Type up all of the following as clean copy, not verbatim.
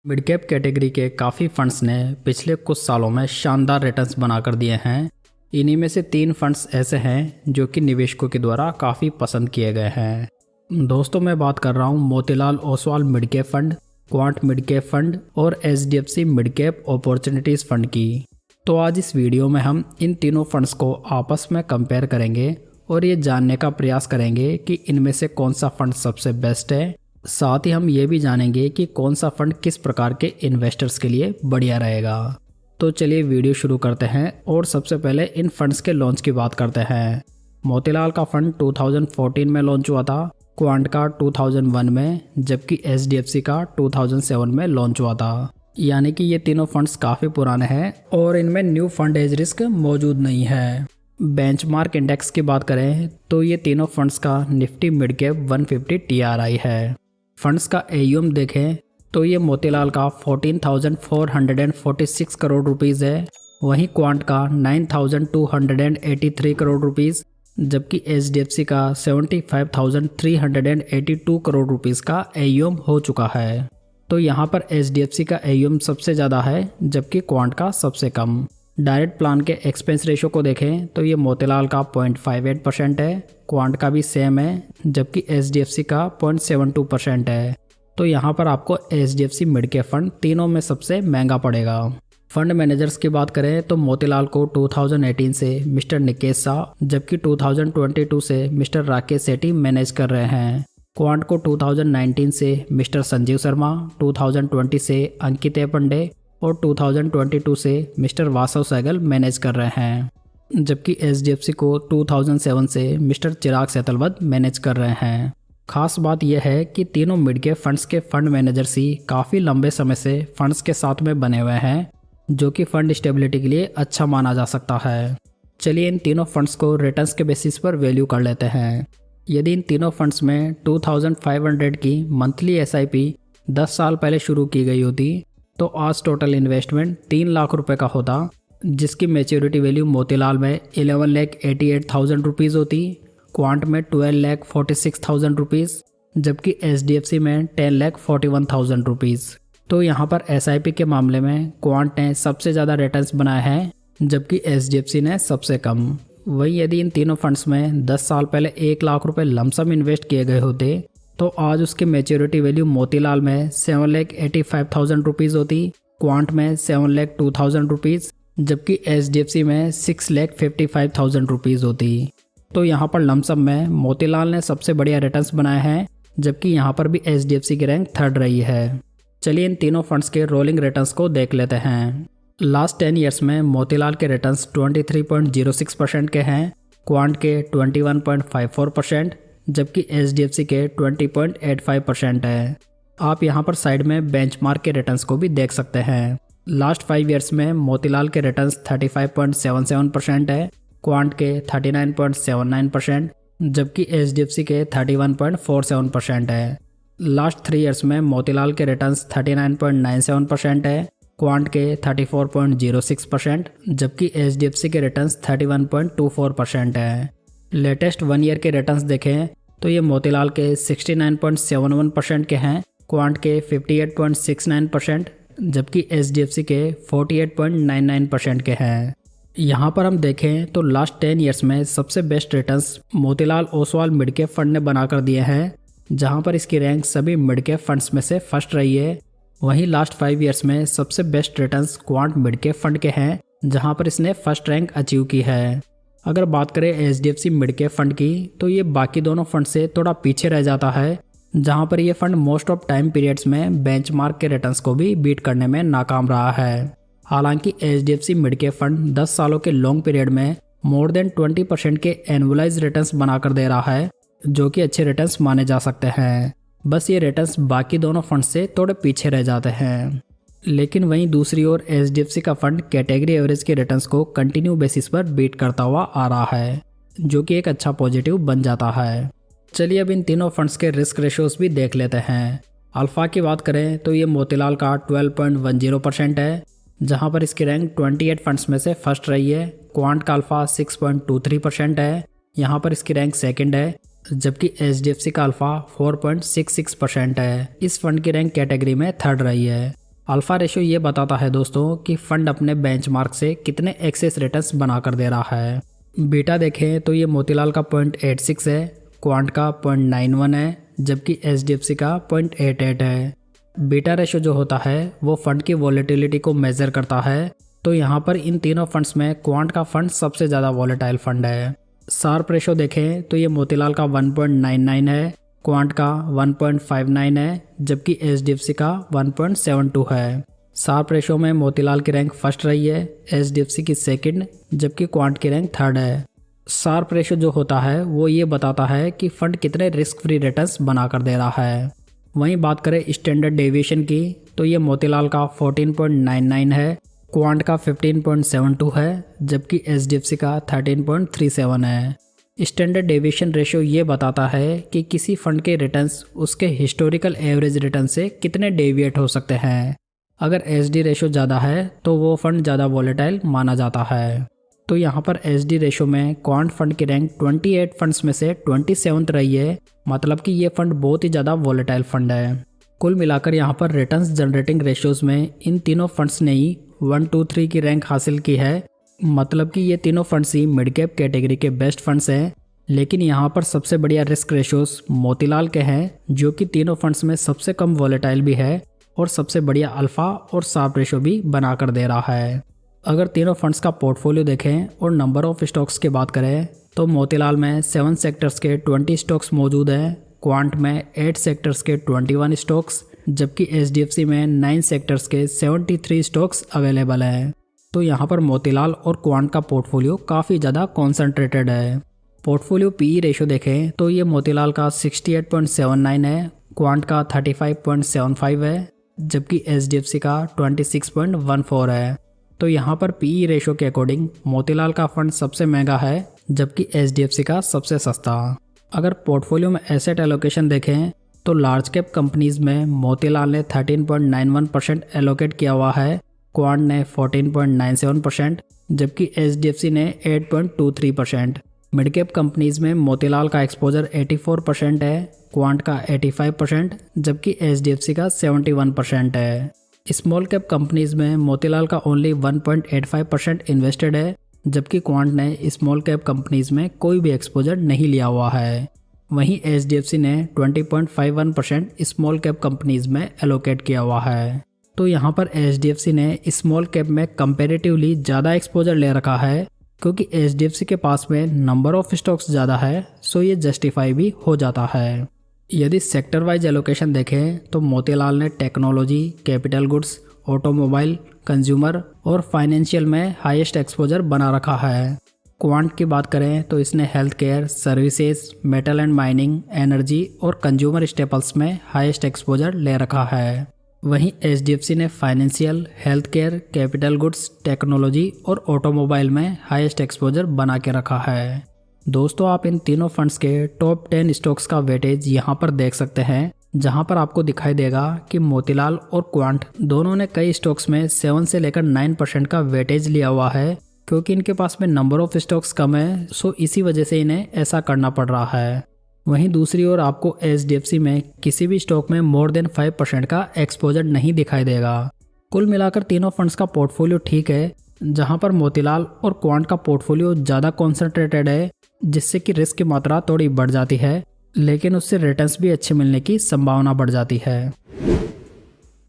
Mid cap category के काफ़ी funds ने पिछले कुछ सालों में शानदार रिटर्न्स बनाकर दिए हैं। इन्हीं में से 3 फंड्स ऐसे हैं जो कि निवेशकों के द्वारा काफ़ी पसंद किए गए हैं। दोस्तों, मैं बात कर रहा हूँ Motilal Oswal mid cap fund, quant mid cap fund और HDFC mid cap opportunities fund की। तो आज इस वीडियो में हम इन तीनों फंड्स को आपस में कंपेयर करेंगे और ये जानने का प्रयास करेंगे कि इनमें से कौन सा फंड सबसे बेस्ट है। साथ ही हम ये भी जानेंगे कि कौन सा फंड किस प्रकार के इन्वेस्टर्स के लिए बढ़िया रहेगा। तो चलिए वीडियो शुरू करते हैं और सबसे पहले इन फंड्स के लॉन्च की बात करते हैं। मोतीलाल का फंड 2014 में लॉन्च हुआ था, क्वांट का 2001 में, जबकि HDFC का 2007 में लॉन्च हुआ था। यानी कि ये तीनों फंड्स काफ़ी पुराने हैं और इनमें न्यू फंड एज रिस्क मौजूद नहीं है। बेंचमार्क इंडेक्स की बात करें तो ये तीनों फंड्स का निफ्टी मिड कैप 150 TRI है। फंड्स का AUM देखें तो ये मोतीलाल का 14,446 करोड़ रुपीज़ है, वहीं क्वांट का 9,283 करोड़ रुपीज़, जबकि HDFC का 75,382 करोड़ रुपीज़ का AUM हो चुका है। तो यहाँ पर HDFC का AUM सबसे ज़्यादा है जबकि क्वांट का सबसे कम। डायरेक्ट प्लान के एक्सपेंस रेशो को देखें तो ये मोतीलाल का 0.58% है, क्वांट का भी सेम है, जबकि HDFC का 0.72% है। तो यहाँ पर आपको HDFC मिड कैप फंड तीनों में सबसे महंगा पड़ेगा। फंड मैनेजर्स की बात करें तो मोतीलाल को 2018 से मिस्टर निकेश शाह, जबकि 2022 से मिस्टर राकेश सेठी मैनेज कर रहे हैं। क्वांट को 2019 से मिस्टर संजीव शर्मा, 2020 से अंकित पंडे और 2022 से मिस्टर वासव सहगल मैनेज कर रहे हैं, जबकि HDFC को 2007 से मिस्टर चिराग सेतलवद मैनेज कर रहे हैं। खास बात यह है कि तीनों मिड कैप फंड्स के फंड मैनेजर्स ही काफ़ी लंबे समय से फंड्स के साथ में बने हुए हैं, जो कि फंड स्टेबिलिटी के लिए अच्छा माना जा सकता है। चलिए इन तीनों फंड्स को रिटर्न्स के बेसिस पर वैल्यू कर लेते हैं। यदि इन तीनों फंड्स में 2500 की मंथली SIP 10 साल पहले शुरू की गई होती तो आज टोटल इन्वेस्टमेंट 3 लाख रुपए का होता, जिसकी मैच्योरिटी वैल्यू मोतीलाल में 11,88,000 रुपीज़ होती, क्वांट में 12,46,000 रुपीज़, जबकि HDFC में 10,41,000 रुपीज़। तो यहाँ पर SIP के मामले में क्वांट ने सबसे ज़्यादा रिटर्न्स बनाए हैं, जबकि HDFC ने सबसे कम। वहीं यदि इन तीनों फंड्स में 10 साल पहले 1 लाख रुपए लमसम इन्वेस्ट किए गए होते तो आज उसकी मैच्योरिटी वैल्यू मोतीलाल में 7,85,000 रुपीज़ होती, क्वांट में 7,02,000 रुपीज़, जबकि HDFC में 6,55,000 रुपीज़ होती। तो यहाँ पर लमसम में मोतीलाल ने सबसे बढ़िया रिटर्न्स बनाए हैं, जबकि यहाँ पर भी HDFC की रैंक 3rd रही है। चलिए इन तीनों फंड्स के रोलिंग रिटर्न्स को देख लेते हैं। लास्ट 10 ईयर्स में मोतीलाल के रिटर्न्स 23.06% के हैं, क्वांट के 21.54%, जबकि HDFC के 20.85% है। आप यहाँ पर साइड में बेंचमार्क के रिटर्न्स को भी देख सकते हैं। लास्ट 5 ईयर्स में मोतीलाल के रिटर्न्स 35.77% है, क्वांट के 39.79%, जबकि HDFC के 31.47% है। लास्ट 3 ईयर्स में मोतीलाल के रिटर्न्स 39.97% है, क्वांट के 34.06%, जबकि HDFC के रिटर्न्स 31.24% है। लेटेस्ट 1 ईयर के रिटर्न्स देखें तो ये मोतीलाल के 69.71% के हैं, क्वांट के 58.69%, जबकि HDFC के 48.99% के हैं। यहाँ पर हम देखें तो लास्ट 10 ईयर्स में सबसे best returns Motilal Oswal mid cap fund ने बनाकर दिए हैं, जहाँ पर इसकी रैंक सभी मिड कैप फंड्स में से फर्स्ट रही है। वहीं लास्ट 5 ईयर्स में सबसे best returns quant mid cap fund के हैं, जहाँ पर इसने फर्स्ट रैंक अचीव की है। अगर बात करें HDFC मिड कैप फंड की तो ये बाकी दोनों फंड से थोड़ा पीछे रह जाता है, जहाँ पर ये fund most of time periods में बेंचमार्क के रिटर्न्स को भी बीट करने में नाकाम रहा है। हालांकि HDFC मिड कैप फंड 10 सालों के लॉन्ग पीरियड में मोर देन 20% के एनुअलाइज रिटर्न्स बनाकर दे रहा है, जो कि अच्छे रिटर्न्स माने जा सकते हैं। बस ये रिटर्न्स बाकी दोनों फंड से थोड़े पीछे रह जाते हैं। लेकिन वहीं दूसरी ओर HDFC का फंड कैटेगरी एवरेज के रिटर्न्स को कंटिन्यू बेसिस पर बीट करता हुआ आ रहा है, जो कि एक अच्छा पॉजिटिव बन जाता है। चलिए अब इन तीनों फंड्स के रिस्क रेशियोज भी देख लेते हैं। अल्फा की बात करें तो ये मोतीलाल का 12.10% है, जहां पर इसकी रैंक 28 फंड्स में से फर्स्ट रही है। क्वांट का अल्फा 6.23% है, यहाँ पर इसकी रैंक 2nd है, जबकि HDFC का अल्फा 4.66% है। इस फंड की रैंक कैटेगरी में 3rd रही है। अल्फा रेशो ये बताता है दोस्तों कि फंड अपने बेंचमार्क से कितने एक्सेस रिटर्न्स बनाकर दे रहा है। बीटा देखें तो ये मोतीलाल का 0.86 है, क्वांट का 0.91 है, जबकि एचडीएफसी का 0.88 है। बीटा रेशो जो होता है वो फंड की वॉलेटिलिटी को मेजर करता है। तो यहाँ पर इन तीनों फंड्स में क्वांट का फंड सबसे ज़्यादा वॉलेटाइल फंड है। शार्प रेशो देखें तो ये मोतीलाल का 1.99 है, क्वांट का 1.59 है, जबकि एचडीएफसी का 1.72 है। शार्प रेशो में मोतीलाल की रैंक फर्स्ट रही है, एचडीएफसी की सेकंड, जबकि क्वांट की रैंक थर्ड है। शार्प रेशो जो होता है वो ये बताता है कि फंड कितने रिस्क फ्री रिटर्न्स बनाकर दे रहा है। वहीं बात करें स्टैंडर्ड डेविएशन की तो ये मोतीलाल का 14.99 है, क्वांट का 15.72 है, जबकि एचडीएफसी का 13.37 है। स्टैंडर्ड डेविएशन रेशो ये बताता है कि किसी फंड के रिटर्न्स उसके हिस्टोरिकल एवरेज रिटर्न से कितने डेविएट हो सकते हैं। अगर एचडी रेशो ज़्यादा है तो वो फंड ज़्यादा वॉलेटाइल माना जाता है। तो यहाँ पर एचडी रेशो में क्वांट फंड की रैंक 28 फंड्स में से 27th रही है, मतलब कि ये फंड बहुत ही ज़्यादा वॉलेटाइल फंड है। कुल मिलाकर यहाँ पर रिटर्न्स जनरेटिंग रेशियोज में इन तीनों फंड्स ने ही 1, 2, 3 की रैंक हासिल की है, मतलब कि ये तीनों फंड्स ही मिड कैप कैटेगरी के बेस्ट फंड्स हैं। लेकिन यहाँ पर सबसे बढ़िया रिस्क रेशियोज मोतीलाल के हैं, जो कि तीनों फंड्स में सबसे कम वॉलेटाइल भी है और सबसे बढ़िया अल्फा और शार्प रेशो भी बनाकर दे रहा है। अगर तीनों फंड्स का पोर्टफोलियो देखें और नंबर ऑफ स्टॉक्स की बात करें तो मोतीलाल में 7 सेक्टर्स के 20 स्टॉक्स मौजूद हैं, क्वांट में 8 सेक्टर्स के 21 स्टॉक्स, जबकि एचडीएफसी में 9 सेक्टर्स के 73 स्टॉक्स अवेलेबल हैं। तो यहाँ पर मोतीलाल और क्वांट का पोर्टफोलियो काफ़ी ज़्यादा कॉन्सेंट्रेटेड है। पोर्टफोलियो पीई रेशो देखें तो ये मोतीलाल का 68.79 है, क्वांट का 35.75 है, जबकि एचडीएफसी का 26.14 है। तो यहाँ पर पीई रेशो के अकॉर्डिंग मोतीलाल का फंड सबसे महंगा है, जबकि एचडीएफसी का सबसे सस्ता। अगर पोर्टफोलियो में एसेट एलोकेशन देखें तो लार्ज कैप कंपनीज में मोतीलाल ने 13.91% एलोकेट किया हुआ है, क्वांट ने 14.97%, जबकि एचडीएफसी ने 8.23%। मिड कैप कंपनीज में मोतीलाल का एक्सपोजर 84% है, क्वांट का 85%, जबकि एचडीएफसी का 71% है। स्मॉल कैप कंपनीज में मोतीलाल का ओनली 1.85% इन्वेस्टेड है, जबकि क्वांट ने स्मॉल कैप कंपनीज में कोई भी एक्सपोजर नहीं लिया हुआ है। वहीं एचडीएफसी ने 20.51% स्मॉल कैप कंपनीज में एलोकेट किया हुआ है। तो यहाँ पर एचडीएफसी ने स्मॉल कैप में कंपैरेटिवली ज़्यादा एक्सपोजर ले रखा है, क्योंकि एचडीएफसी के पास में नंबर ऑफ स्टॉक्स ज़्यादा है, सो ये जस्टिफाई भी हो जाता है। यदि सेक्टर वाइज एलोकेशन देखें तो मोतीलाल ने technology, capital goods, automobile, consumer और फाइनेंशियल में हाईएस्ट एक्सपोजर बना रखा है। क्वांट की बात करें तो इसने health care, services, metal and mining, energy और कंज्यूमर स्टेपल्स में हाईएस्ट एक्सपोजर ले रखा है। वहीं एचडीएफसी ने financial, health care, capital goods, technology और ऑटोमोबाइल में हाईएस्ट एक्सपोजर बना के रखा है। दोस्तों आप इन तीनों फंड्स के टॉप 10 स्टॉक्स का वेटेज यहाँ पर देख सकते हैं, जहाँ पर आपको दिखाई देगा कि मोतीलाल और क्वांट दोनों ने कई स्टॉक्स में 7 से लेकर 9% का वेटेज लिया हुआ है, क्योंकि इनके पास में नंबर ऑफ स्टॉक्स कम है, सो इसी वजह से इन्हें ऐसा करना पड़ रहा है। वहीं दूसरी ओर आपको एचडीएफसी में किसी भी स्टॉक में मोर देन 5% का एक्सपोजर नहीं दिखाई देगा। कुल मिलाकर तीनों फंड्स का पोर्टफोलियो ठीक है, जहां पर मोतीलाल और क्वांट का पोर्टफोलियो ज़्यादा कॉन्सेंट्रेटेड है, जिससे कि रिस्क की मात्रा थोड़ी बढ़ जाती है, लेकिन उससे रिटर्न्स भी अच्छे मिलने की संभावना बढ़ जाती है।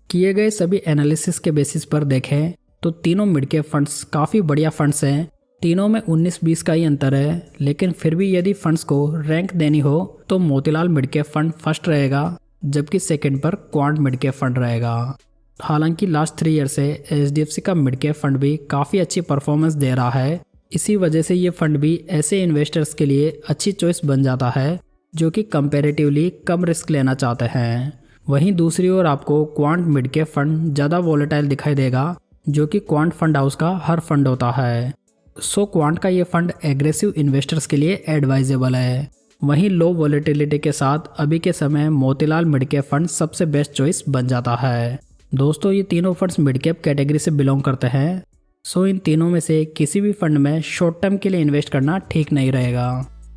किए गए सभी एनालिसिस के बेसिस पर देखें तो तीनों मिड कैप फंड्स काफ़ी बढ़िया फंड्स हैं। तीनों में 19-20 का ही अंतर है, लेकिन फिर भी यदि फंड्स को रैंक देनी हो तो Motilal mid cap fund first रहेगा, जबकि सेकंड पर क्वांट मिड कैप फंड रहेगा। हालांकि लास्ट 3 ईयर से एचडीएफसी का मिड कैप फंड भी काफ़ी अच्छी परफॉर्मेंस दे रहा है। इसी वजह से ये फंड भी ऐसे इन्वेस्टर्स के लिए अच्छी चॉइस बन जाता है जो कि कंपैरेटिवली कम रिस्क लेना चाहते हैं। वहीं दूसरी ओर आपको क्वांट मिड कैप फंड ज़्यादा वॉलेटाइल दिखाई देगा, जो कि क्वांट फंड हाउस का हर फंड होता है। सो क्वांट का ये फंड एग्रेसिव इन्वेस्टर्स के लिए एडवाइजेबल है। वहीं लो वॉलेटिलिटी के साथ अभी के समय मोतीलाल मिड कैप फंड सबसे बेस्ट चॉइस बन जाता है। दोस्तों ये तीनों फंड्स मिड कैप कैटेगरी से बिलोंग करते हैं, सो इन तीनों में से किसी भी फंड में शॉर्ट टर्म के लिए इन्वेस्ट करना ठीक नहीं रहेगा।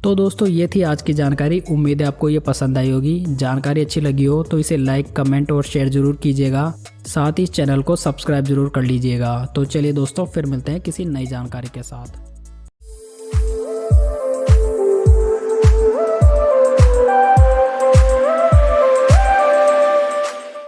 तो दोस्तों ये थी आज की जानकारी। उम्मीद है आपको ये पसंद आई होगी। जानकारी अच्छी लगी हो तो इसे लाइक, कमेंट और शेयर जरूर कीजिएगा। साथ ही इस चैनल को सब्सक्राइब जरूर कर लीजिएगा। तो चलिए दोस्तों, फिर मिलते हैं किसी नई जानकारी के साथ।